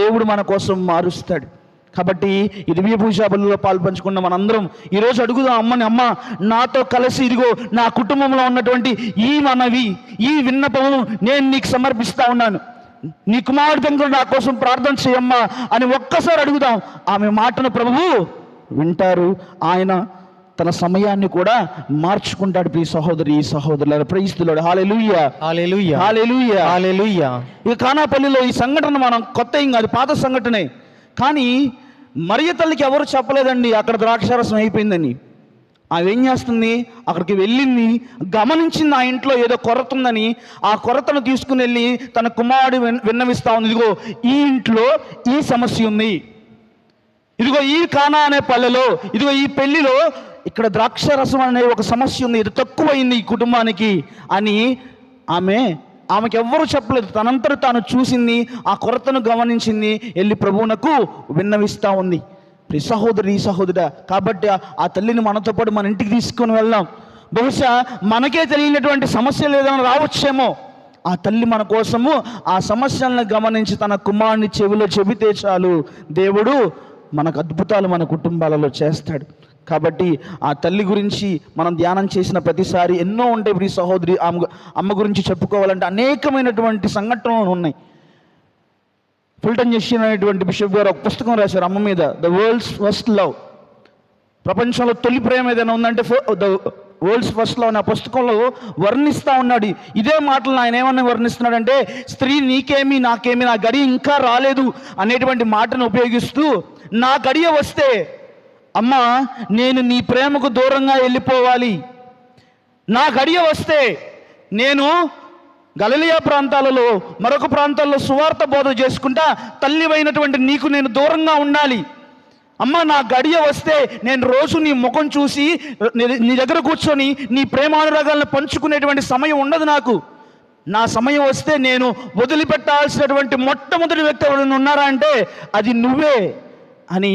దేవుడు మన కోసం మారుస్తాడు. కాబట్టి ఈ దివ్య పూజా బలిలో పాల్పంచుకున్న మనందరం ఈరోజు అడుగుదాం అమ్మని, అమ్మ నాతో కలిసి ఇదిగో నా కుటుంబంలో ఉన్నటువంటి ఈ మనవి, ఈ విన్నపము నేను నీకు సమర్పిస్తా ఉన్నాను, నీ కుమారుడు నా కోసం ప్రార్థన చేయమ్మా అని ఒక్కసారి అడుగుదాం. ఆమె మాటను ప్రభువు వింటారు. ఆయన తన సమయాన్ని కూడా మార్చుకుంటాడు. ప్రియ సహోదరులారా, praise the lord. Hallelujah, hallelujah, hallelujah, హల్లెలూయా. ఈ కానాపల్లిలో ఈ సంఘటన మనం కొత్త ఏం కాదు, పాత సంఘటనే. కానీ మరియ తల్లికి ఎవరు చెప్పలేదండి అక్కడ ద్రాక్షారసం అయిపోయిందని. ఆమె ఏం చేస్తుంది, అక్కడికి వెళ్ళింది, గమనించింది ఆ ఇంట్లో ఏదో కొరత ఉందని. ఆ కొరతను తీసుకుని వెళ్ళి తన కుమారుడు విన్నవిస్తా ఉంది, ఇదిగో ఈ ఇంట్లో ఈ సమస్య ఉంది, ఇదిగో ఈ కానా అనే పల్లెలో, ఇదిగో ఈ పెళ్లిలో ఇక్కడ ద్రాక్షరసం అనే ఒక సమస్య ఉంది, ఇది తక్కువైంది ఈ కుటుంబానికి అని ఆమెకి ఎవ్వరూ చెప్పలేదు. తనంతట తాను చూసింది, ఆ కొరతను గమనించింది, వెళ్ళి ప్రభువునకు విన్నవిస్తూ ఉంది. ఈ సహోదరుడా, కాబట్టి ఆ తల్లిని మనతో పాటు మన ఇంటికి తీసుకొని వెళ్దాం. బహుశా మనకే తెలియనటువంటి సమస్యలు ఏదైనా రావచ్చేమో, ఆ తల్లి మన కోసము ఆ సమస్యలను గమనించి తన కుమారుని చెవిలో చెబితే చాలు, దేవుడు మనకు అద్భుతాలు మన కుటుంబాలలో చేస్తాడు. కాబట్టి ఆ తల్లి గురించి మనం ధ్యానం చేసిన ప్రతిసారి ఎన్నో ఉంటాయి. ప్రియ సహోదరి, అమ్మ గురించి చెప్పుకోవాలంటే అనేకమైనటువంటి సంఘటనలు ఉన్నాయి. ఫుల్టన్ జెస్టిన్ అనేటువంటి బిషప్ గారు ఒక పుస్తకం రాశారు అమ్మ మీద, ద వరల్డ్స్ ఫస్ట్ లవ్. ప్రపంచంలో తొలి ప్రేమ ఏదైనా ఉందంటే వరల్డ్స్ ఫస్ట్లో ఉన్న పుస్తకంలో వర్ణిస్తూ ఉన్నాడు. ఇదే మాటలు ఆయన ఏమన్నా వర్ణిస్తున్నాడంటే, స్త్రీ నీకేమి నాకేమి, నా గడియ ఇంకా రాలేదు అనేటువంటి మాటను ఉపయోగిస్తూ, నా గడియ వస్తే అమ్మా నేను నీ ప్రేమకు దూరంగా వెళ్ళిపోవాలి, నా గడియ వస్తే నేను గలిలయ ప్రాంతాలలో మరొక ప్రాంతాల్లో సువార్త బోధ చేసుకుంటా తల్లివైనటువంటి నీకు నేను దూరంగా ఉండాలి. అమ్మ నా గడియ వస్తే నేను రోజు నీ ముఖం చూసి నీ దగ్గర కూర్చొని నీ ప్రేమానురాగాలను పంచుకునేటువంటి సమయం ఉండదు నాకు. నా సమయం వస్తే నేను వదిలిపెట్టాల్సినటువంటి మొట్టమొదటి వ్యక్తి ఎవరైనా ఉన్నారా అంటే అది నువ్వే అని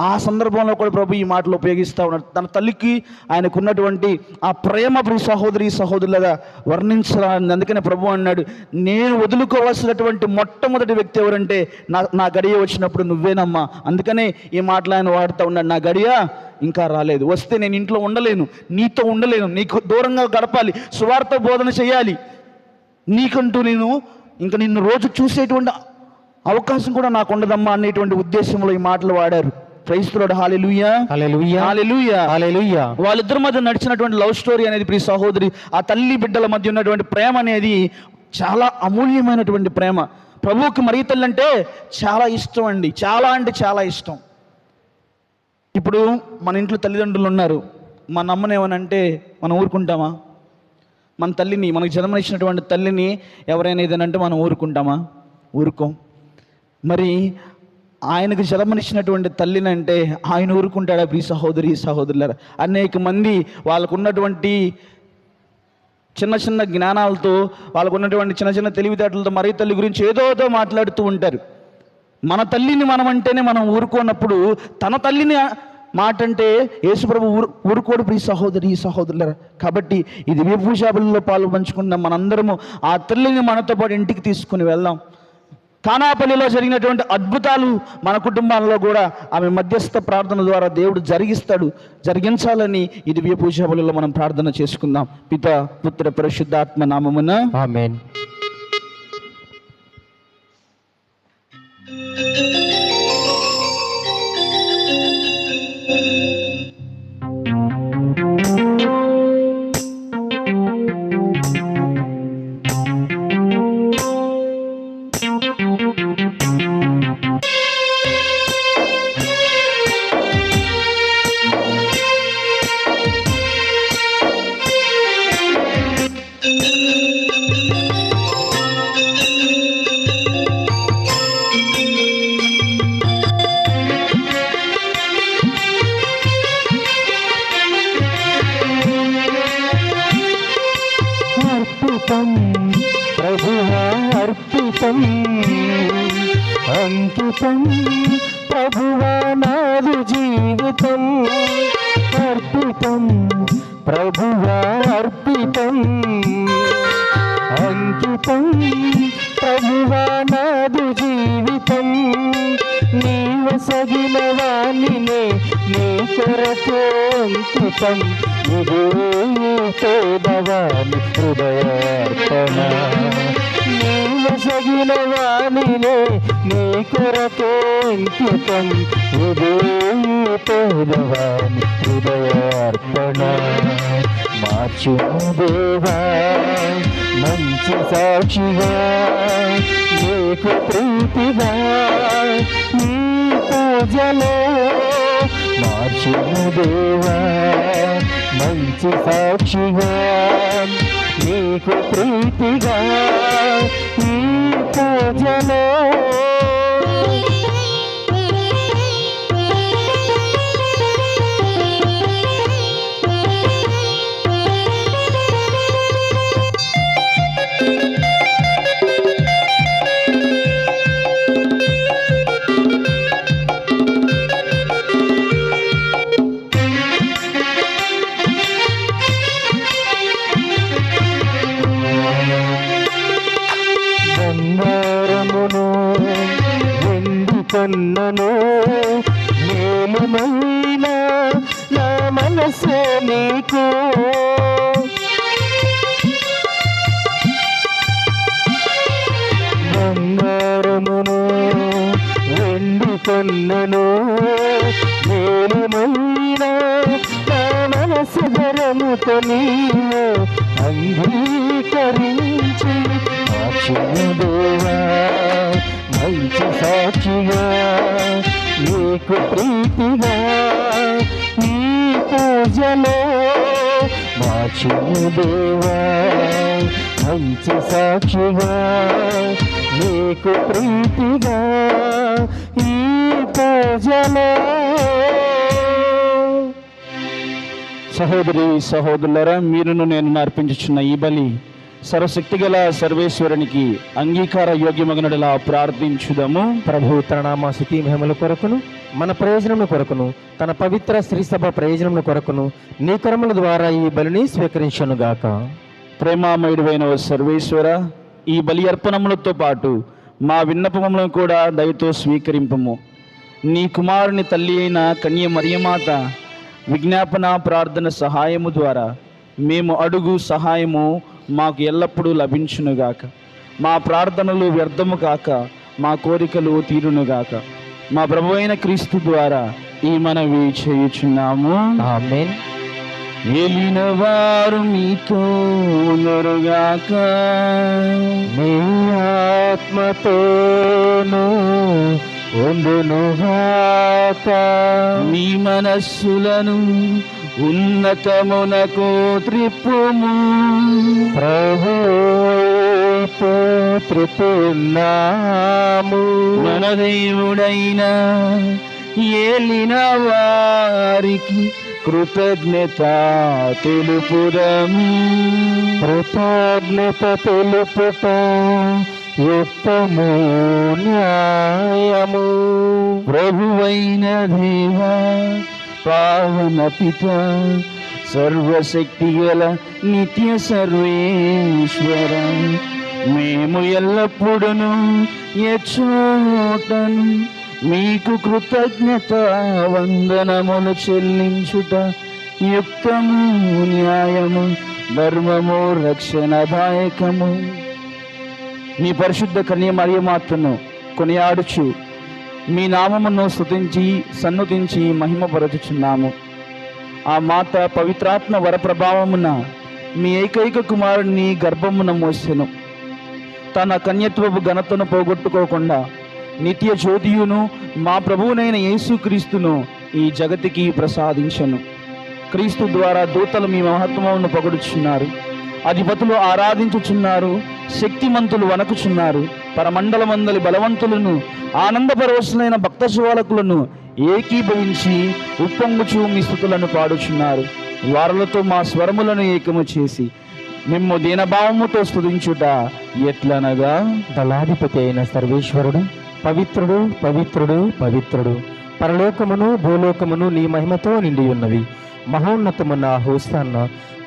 ఆ సందర్భంలో కూడా ప్రభు ఈ మాటలు ఉపయోగిస్తూ ఉన్నాడు. తన తల్లికి ఆయనకున్నటువంటి ఆ ప్రేమ సహోదరి సహోదరులుగా వర్ణించడానికి. అందుకనే ప్రభు అన్నాడు, నేను వదులుకోవాల్సినటువంటి మొట్టమొదటి వ్యక్తి ఎవరంటే నా గడియ వచ్చినప్పుడు నువ్వేనమ్మా. అందుకనే ఈ మాటలు ఆయన వాడుతూ ఉన్నాడు. నా గడియ ఇంకా రాలేదు, వస్తే నేను ఇంట్లో ఉండలేను, నీతో ఉండలేను, నీకు దూరంగా గడపాలి, సువార్త బోధన చేయాలి, నీకంటూ నేను ఇంకా నిన్ను రోజు చూసేటువంటి అవకాశం కూడా నాకు ఉండదమ్మా అనేటువంటి ఉద్దేశంలో ఈ మాటలు వాడారు. Praise the lord. Hallelujah, hallelujah, hallelujah, hallelujah. వాళ్ళిద్దరి మధ్య నడిచినటువంటి లవ్ స్టోరీ అనేది ప్రియ సహోదరి, ఆ తల్లి బిడ్డల మధ్య ఉన్నటువంటి ప్రేమ అనేది చాలా అమూల్యమైనటువంటి ప్రేమ. ప్రభువుకి మరి తల్లి అంటే చాలా ఇష్టం అండి, చాలా అంటే చాలా ఇష్టం. ఇప్పుడు మన ఇంట్లో తల్లిదండ్రులు ఉన్నారు, మన అమ్మని ఏమనంటే మనం ఊరుకుంటామా? మన తల్లిని, మనకు జన్మనిచ్చినటువంటి తల్లిని ఎవరైనా ఏదైనా మనం ఊరుకుంటామా? ఊరుకోం. మరి ఆయనకు జన్మనిచ్చినటువంటి తల్లిని అంటే ఆయన ఊరుకుంటాడా? ప్రియ సహోదరి సహోదరులారా, అనేక మంది వాళ్ళకు ఉన్నటువంటి చిన్న చిన్న జ్ఞానాలతో, వాళ్ళకు ఉన్నటువంటి చిన్న చిన్న తెలివితేటలతో మరి తల్లి గురించి ఏదోదో మాట్లాడుతూ ఉంటారు. మన తల్లిని మనం అంటేనే మనం ఊరుకోనప్పుడు తన తల్లిని మాట అంటే యేసుప్రభు ఊరుకోడు ప్రియ సహోదరి సహోదరులారా. కాబట్టి ఈ దివ్య పూజాబలిలో పాలు పంచుకుంటున్నాం. మనందరము ఆ తల్లిని మనతో పాటు ఇంటికి తీసుకుని వెళ్దాం. కానాపల్లిలో జరిగినటువంటి అద్భుతాలు మన కుటుంబాల్లో కూడా ఆమె మధ్యస్థ ప్రార్థన ద్వారా దేవుడు జరిగించాలని ఈ దివ్య పూజాబలిలో మనం ప్రార్థన చేసుకుందాం. పితా పుత్ర పరిశుద్ధాత్మ నామమున ఆమేన్. ప్రభువా అర్పితం, అంకితం ప్రభువా నాదు జీవితం. అర్పితం ప్రభువా అర్పితం, అంకితం ప్రభువా నాదు జీవితం. నీవసగిన వాణినే నీ కొరకు అంకితం. ఇదే పేదవాని హృదయార్పణ. నీవసగిన వాణినే నీ కొరకు అంకితం. ఇదే పేదవాని హృదయార్పణ. మార్చుము దేవా మంచి సాక్షిగా, నీకు ప్రీతిగా ఈ పూజలో. మార్చుము దేవా మంచి సాక్షిగా, నీకు ప్రీతిగా ఈ పూజలో. బంగారమును వెండి కన్నను మేలుమైన నా మనసే నీకు. బంగారమును వెండి కన్నను మేలుమైన నా మనసే సదరముతో నీవు అంగీకరించి సాక్షిదేవా మంచి సాక్షిగా నీకు ప్రీతిగా ఈ పూజలో సాక్షిదేవా మంచి సాక్షిగా నీకు ప్రీతిగా ఈ పూజలో. సహోదరి సహోదరులరా, మీరును నేను అర్పించుచున్న ఈ బలి సర్వశక్తిగల సర్వేశ్వరునికి అంగీకార యోగ్యమగనడలా ప్రార్థించుదము. ప్రభు తన నామ స్తుతి మహిమల కొరకును మన ప్రయోజనముల కొరకును తన పవిత్ర శ్రీసభ ప్రయోజనముల కొరకును నీ కర్మల ద్వారా ఈ బలిని స్వీకరించునుగాక. ప్రేమామయుడైన ఓ సర్వేశ్వర, ఈ బలి అర్పణములతో పాటు మా విన్నపములను కూడా దయతో స్వీకరింపము. నీ కుమారుని తల్లి అయిన కన్య మరియమాత విజ్ఞాపన ప్రార్థన సహాయము ద్వారా మేము అడుగు సహాయము మాకు ఎల్లప్పుడూ లభించునుగాక. మా ప్రార్థనలు వ్యర్థము కాక మా కోరికలు తీరునుగాక. మా ప్రభు అయిన క్రీస్తు ద్వారా ఈ మనవి చేయుచున్నాము. ఆమేన్. ఏలిన వారు మీతో ఉన్నరుగాక. నీ ఆత్మతోను ఉండునుగాక. మీ మనస్సులను ఉన్నతమునకు త్రిప్పుము. ప్రభువైపు త్రిపున్నాము. మన దేవుడైన ఏలిన వారికి కృతజ్ఞత తెలుపుదము. కృతజ్ఞత తెలుపుట యుక్తము న్యాయము. ప్రభువైన దేవా, పావన పిత, సర్వశక్తి గల నిత్య సర్వేశ్వర, మేము ఎల్లప్పుడూ ఎచ్చోటను మీకు కృతజ్ఞత వందనములు చెల్లించుట యుక్తము న్యాయము ధర్మము రక్షణదాయకము. మీ పరిశుద్ధ కన్య మరియమాతను కొనియాడుచు మీ నామమును స్తుతించి సన్నుతించి మహిమపరచుచున్నాము. ఆ మాత పవిత్రాత్మ వరప్రభావమున మీ ఏకైక కుమారుని గర్భమున మోసెను. తన కన్యత్వపు ఘనతను పోగొట్టుకోకుండా నిత్య జ్యోతియును మా ప్రభువునైన యేసుక్రీస్తును ఈ జగతికి ప్రసాదించెను. క్రీస్తు ద్వారా దూతలు మీ మహత్వమును పొగడుచున్నారు, అధిపతులు ఆరాధించుచున్నారు, శక్తిమంతులు వణకుచున్నారు. పరమండలమందలి బలవంతులను ఆనందపరవశులైన భక్త శివాలకులను ఏకీభవించి ఉప్పొంగుచు మీ స్తుతులను పాడుచున్నారు. వారులతో మా స్వరములను ఏకము చేసి మేము దీనభావముతో స్తుతించుట ఎట్లనగా, దళాధిపతి అయిన సర్వేశ్వరుడు పవిత్రుడు పవిత్రుడు పవిత్రుడు, పరలోకమును భూలోకమును నీ మహిమతో నిండి ఉన్నవి. మహోన్నతమున హోసాన్న,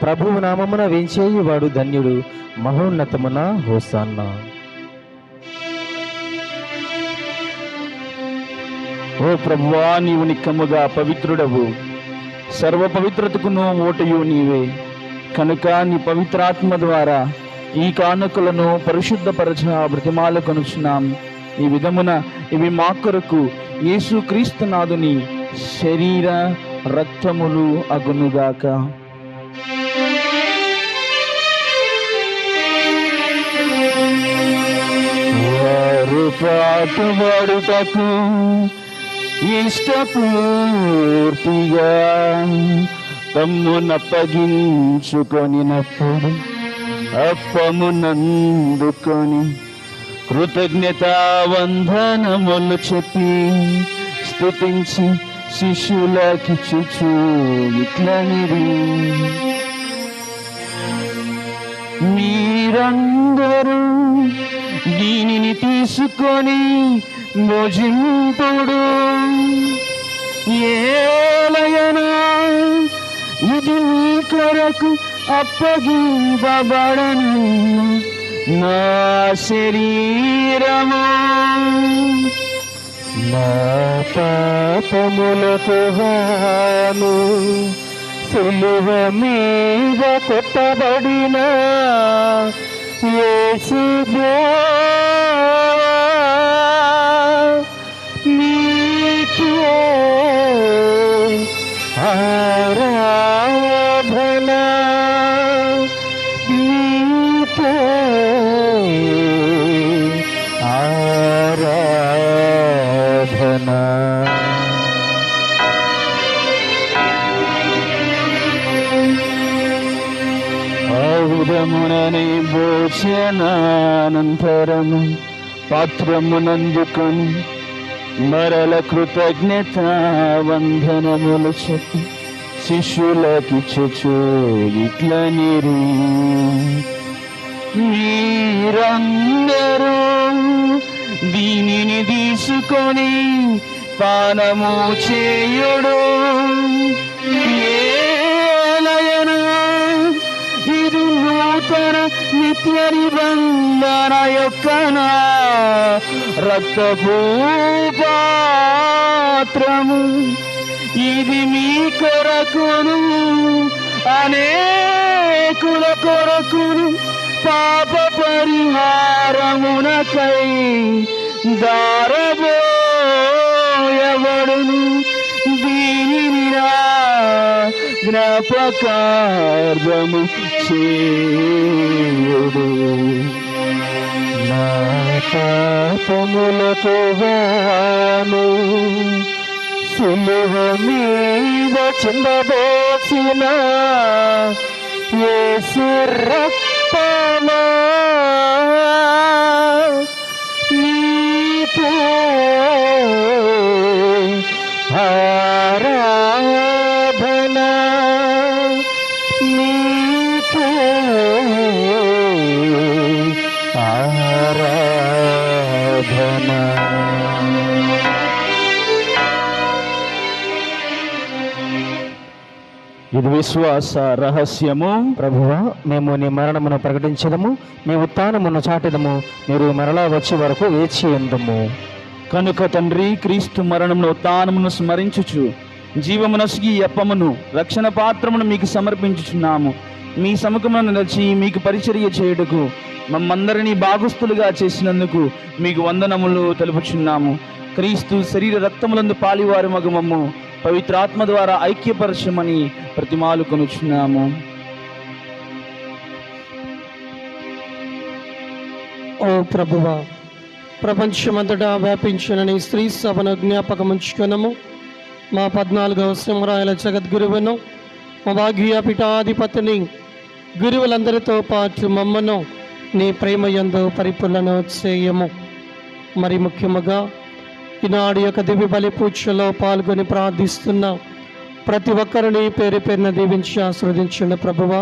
ప్రభువు నామమున వేంచేయువాడు ధన్యుడు. మహోన్నతమున హోసాన్న. ఓ ప్రభువా, నీవు నిక్కముగా పవిత్రుడవు, సర్వ పవిత్రతకును ఓటయు నీవే. కనుక నీ పవిత్రాత్మ ద్వారా ఈ కానుకలను పరిశుద్ధపరచ బ్రతిమాల కొనుచున్నాం. ఈ విధమున ఇవి మా కొరకు యేసుక్రీస్తు నాథుని శరీర రక్తములు అగునుగాక. వారు పాటుబడుటకు ఇష్టపూర్తిగా తమ్మునప్పగించుకొనినప్పుడు అప్పమునందుకొని కృతజ్ఞతా వందనములు చెప్పి స్తుతించి శిష్యులకిచ్చుచు ఇట్లనిది, మీరందరూ దీనిని తీసుకొని భుజింపుడు. ఏలయనా ఇది మీ కొరకు అప్పగింపబడను నా శరీరము. నా పాపములకు గాను సిలువ మీద కొట్టబడిన యేసువా, నీకే ఆరాధన. దినముననే భోజనానంతరము పాత్రమునందుకొని మరల కృతజ్ఞత వందనములు చెప్పి శిష్యులకిచ్చుచు ఇట్లనిరి, మీరందరూ దీనిని తీసుకొని పానము చేయుడు. ఏలయనా ఇది నూతన నిత్య నిబంధన యొక్క నా రక్తపు పాత్రము. ఇది మీ కొరకును అనేకుల కొరకును పాప పరిహారమునకై దారబోయబడును. దీనిని నా జ్ఞాపకార్థము చేయుడు. నా పాపములకు గాను సిలువ మీద చిందబోసిన యేసు రక్తమా నీకే ఆరాధన, నీకే ఆరాధన. ఇది విశ్వాస రహస్యము. ప్రభువా, మేము నీ మరణమును ప్రకటించదము, నీ ఉత్థానమును చాటెదము, మీరు మరలా వచ్చే వరకు వేచి ఉందుము. కనుక తండ్రి, క్రీస్తు మరణమును ఉత్థానమును స్మరించుచు జీవమునసిగి అప్పమును రక్షణ పాత్రమును మీకు సమర్పించుచున్నాము. మీ సముఖమును నిలిచి మీకు పరిచర్య చేయుటకు మమ్మందరినీ భాగస్థులుగా చేసినందుకు మీకు వందనములు తెలుపుచున్నాము. క్రీస్తు శరీర రక్తములందు పాలివారు మగమమ్ము పవిత్రాత్మ ద్వారా ఐక్యపరచమని ప్రతిమాలు కొనుచున్నాము. ఓ ప్రభువా, ప్రపంచమంతటా వ్యాపించిన నీ స్త్రీ సభను జ్ఞాపకముంచుకొనము. మా 14వ సింహరాయల జగద్గురువును, మా భాగ్య పీఠాధిపతిని, గురువులందరితో పాటు మమ్మను నీ ప్రేమయందు పరిపూర్ణను చేయము. మరి ముఖ్యముగా ఈనాడు యొక్క దివ్య బలి పూజలో పాల్గొని ప్రార్థిస్తున్న ప్రతి ఒక్కరిని పేరు పేరున దీవించి ఆశీర్వదించండి ప్రభువా.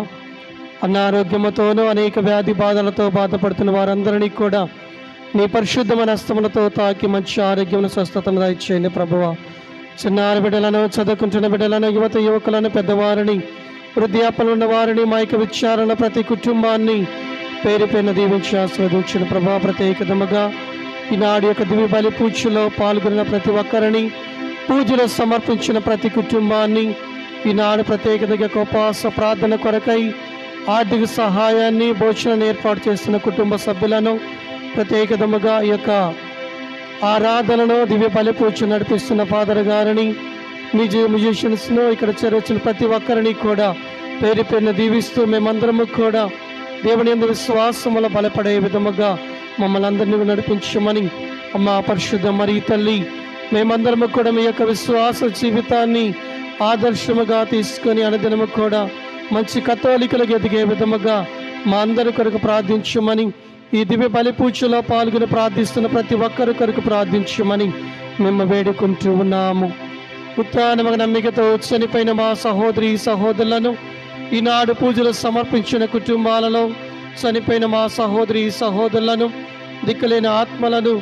అనారోగ్యముతోనూ అనేక వ్యాధి బాధలతో బాధపడుతున్న వారందరినీ కూడా నీ పరిశుద్ధమైన హస్తములతో తాకి మంచి ఆరోగ్యమును స్వస్థతను దయచేయండి ప్రభువా. చిన్నారి బిడ్డలను, చదువుకుంటున్న బిడ్డలను, యువత యువకులను, పెద్దవారిని, వృద్ధాప్యంలో ఉన్న వారిని, మా యొక్క విచారణ ప్రతి కుటుంబాన్ని పేరు పేరున దీవించి ఆశీర్వదించిన ప్రభా. ప్రత్యేకతముగా ఈనాడు యొక్క దివ్య బలి పూజలో పాల్గొన్న ప్రతి ఒక్కరిని, పూజలు సమర్పించిన ప్రతి కుటుంబాన్ని, ఈనాడు ప్రత్యేకతగా ఉపవాస ప్రార్థన కొరకై ఆర్థిక సహాయాన్ని, భోజనాన్ని ఏర్పాటు చేస్తున్న కుటుంబ సభ్యులను, ప్రత్యేకతముగా ఈ యొక్క ఆరాధనను దివ్య బలి పూజ నడిపిస్తున్న ఫాదర్ గారిని, మ్యూజిషియన్స్ను, ఇక్కడ చేరొచ్చిన ప్రతి ఒక్కరిని కూడా పేరు పేరున దీవిస్తూ మేమందరము కూడా దేవుని యందు విశ్వాసములో బలపడే విధముగా మమ్మల్ని అందరినీ నడిపించమని అమ్మ పరిశుద్ధ మరి తల్లి, మేమందరము కూడా మీ యొక్క విశ్వాస జీవితాన్ని ఆదర్శముగా తీసుకొని అనుదినము కూడా మంచి కథోలికలకు ఎదిగే విధముగా మా అందరి కొరకు ప్రార్థించమని, ఈ దివ్య బలి పూజలో పాల్గొని ప్రార్థిస్తున్న ప్రతి ఒక్కరి కొరకు ప్రార్థించమని మేము వేడుకుంటూ ఉన్నాము. ఉత్థానముగా నమ్మికతో చనిపోయిన మా సహోదరి సహోదరులను, ఈనాడు పూజలు సమర్పించిన కుటుంబాలలో చనిపోయిన మా సహోదరి సహోదరులను, దిక్కులేని ఆత్మలను,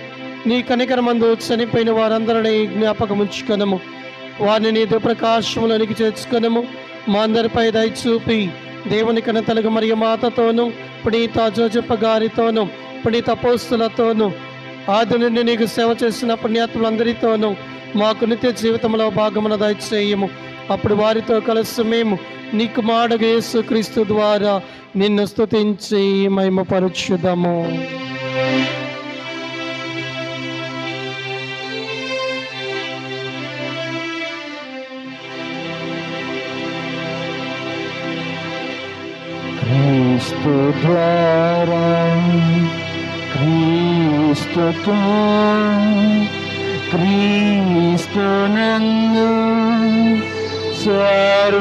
నీ కనికరమందు చనిపోయిన వారందరినీ జ్ఞాపకం ఉంచుకొనము. వారిని నీ ప్రకాశములోనికి చేర్చుకొనము. మా అందరిపై దయ చూపి దేవుని కనతలుగు మరియు మాతతోనూ, పునీత జోజప్ప గారితోనూ, పునీత అపోస్తులతోనూ, ఆది నుండి నీకు సేవ చేసిన పుణ్యాత్ములందరితోనూ మాకు నిత్య జీవితంలో భాగమున దయచేయము. అప్పుడు వారితో కలిసి మేము నీ కుమారుడు యేసుక్రీస్తు ద్వారా నిన్ను స్తుతించి మహిమపరచుదాము. క్రీస్తు ద్వారా, క్రీస్తుతో, క్రీస్తునందు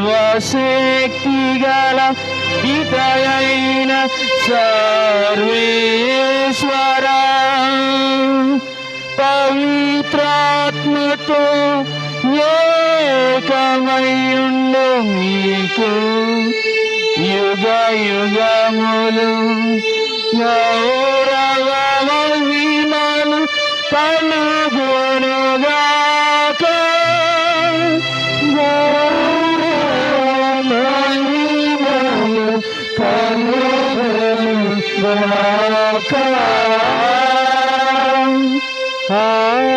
సర్వశక్తి గల పితయైన సర్వేశ్వర పవిత్రాత్మతో ఏకమయ్యుండు మీకు యుగ యుగములు గౌరవ మహిమలు కలుగునుగాక. గౌరవ మహిమలు కలుగునుగాక. ఆమేన్.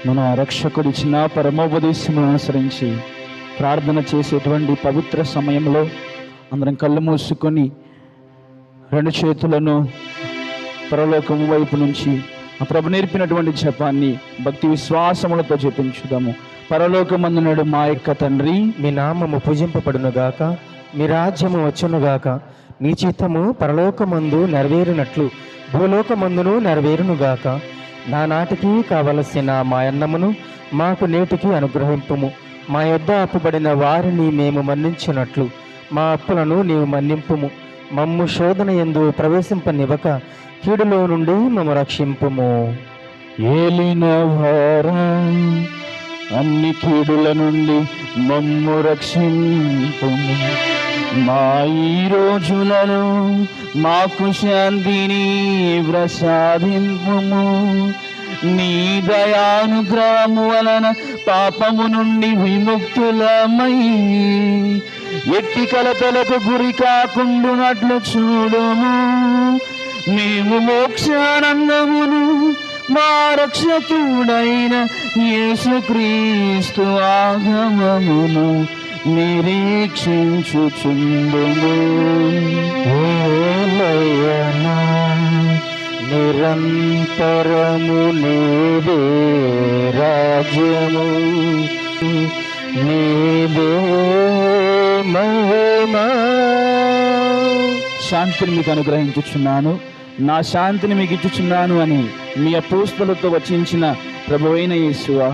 మన రక్షకుడిచ్చిన పరమోపదేశమును అనుసరించి ప్రార్థన చేసేటువంటి పవిత్ర సమయంలో అందరం కళ్ళు మూసుకొని రెండు చేతులను పరలోకము వైపు నుంచి ఆ ప్రభు నేర్పినటువంటి జపాన్ని భక్తి విశ్వాసములతో జపించుదాము. పరలోకమందునడు మా యొక్క తండ్రి, మీ నామము పూజింపబడునుగాక, మీ రాజ్యము వచ్చునుగాక, మీ చిత్తము పరలోకమందు నెరవేరునట్లు భూలోకమందును నెరవేరునుగాక. నానాటికి కావలసిన మా అన్నమును మాకు నేటికి అనుగ్రహింపుము. మా యొద్ద అప్పుబడిన వారిని మేము మన్నించినట్లు మా అప్పులను నీవు మన్నింపుము. మమ్ము శోధన యందు ప్రవేశింపనివ్వక కీడులో నుండి మమ్ము రక్షింపుము. ఏలిన వారా అన్ని కీడుల నుండి మమ్ము రక్షింపుము. మా ఈ రోజులను మాకు శాంతిని ప్రసాదింపుము. నీ దయానుగ్రహము వలన పాపము నుండి విముక్తులమై ఎట్టి కలతలకు గురి కాకుండునట్లు చూడుము. మేము మోక్షానందమును మా రక్షకుడైన యేసుక్రీస్తు ఆగమమును నిరీక్షించుచుండుము. ఓలయనా నిరంతరము నీవే రాజ్యము, నీవే మహిమ. శాంతిని మీకు అనుగ్రహించుచున్నాను, నా శాంతిని మీకు ఇచ్చుచున్నాను అని మీ అపోస్తలులతో వచించిన ప్రభువైన యేసువా,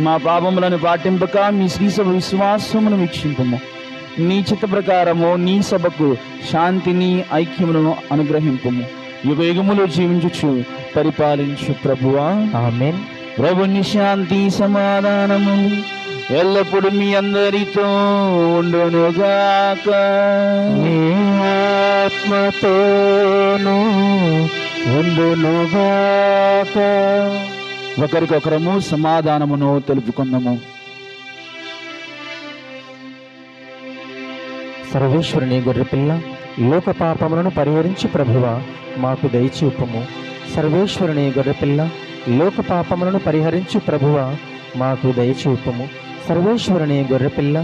మా పాపములను పాటింపక మీ శ్రీసభ విశ్వాసమును వీక్షింపము. నీ చిత్త ప్రకారము నీ సభకు శాంతిని ఐక్యమును అనుగ్రహింపము. యుగయుగములు జీవించుచు పరిపాలించు ప్రభువా. ఆమేన్. ప్రభుని శాంతి సమాధానము ఎల్లప్పుడు మీ అందరితో ఉండునుగాక. నీ ఆత్మతోను ఉండునుగాక. ఒకరికొకరము సమాధానమును తెలుపుకుందాము. సర్వేశ్వరుని గొర్రెపిల్ల, లోక పాపములను పరిహరించి ప్రభువా మాకు దయచూపుము. సర్వేశ్వరుని గొర్రెపిల్ల, లోక పాపములను పరిహరించి ప్రభువా మాకు దయచూపుము. సర్వేశ్వరుని గొర్రెపిల్ల,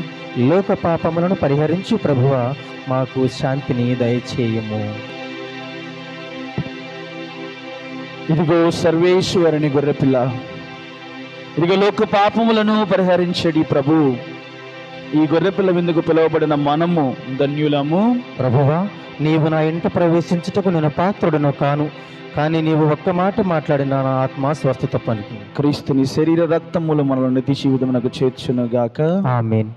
లోక పాపములను పరిహరించి ప్రభువా మాకు శాంతిని దయచేయము. ఇదిగో సర్వేశ్వరుని గొర్రెపిల్ల, ఇదిగో లోక పాపములను పరిహరించడి ప్రభు. ఈ గొర్రెపిల్ల విందుకు పిలువబడిన మనము ధన్యులము. ప్రభువా, నీవు నా ఇంట ప్రవేశించుటకు నేను పాత్రుడను కాను, కానీ నీవు ఒక్క మాట మాట్లాడిన నా ఆత్మ స్వస్థత పలికింది. క్రీస్తుని శరీర రక్తములు మనల్ని తీసి విధమునకు చేర్చునుగాక. ఆమేన్.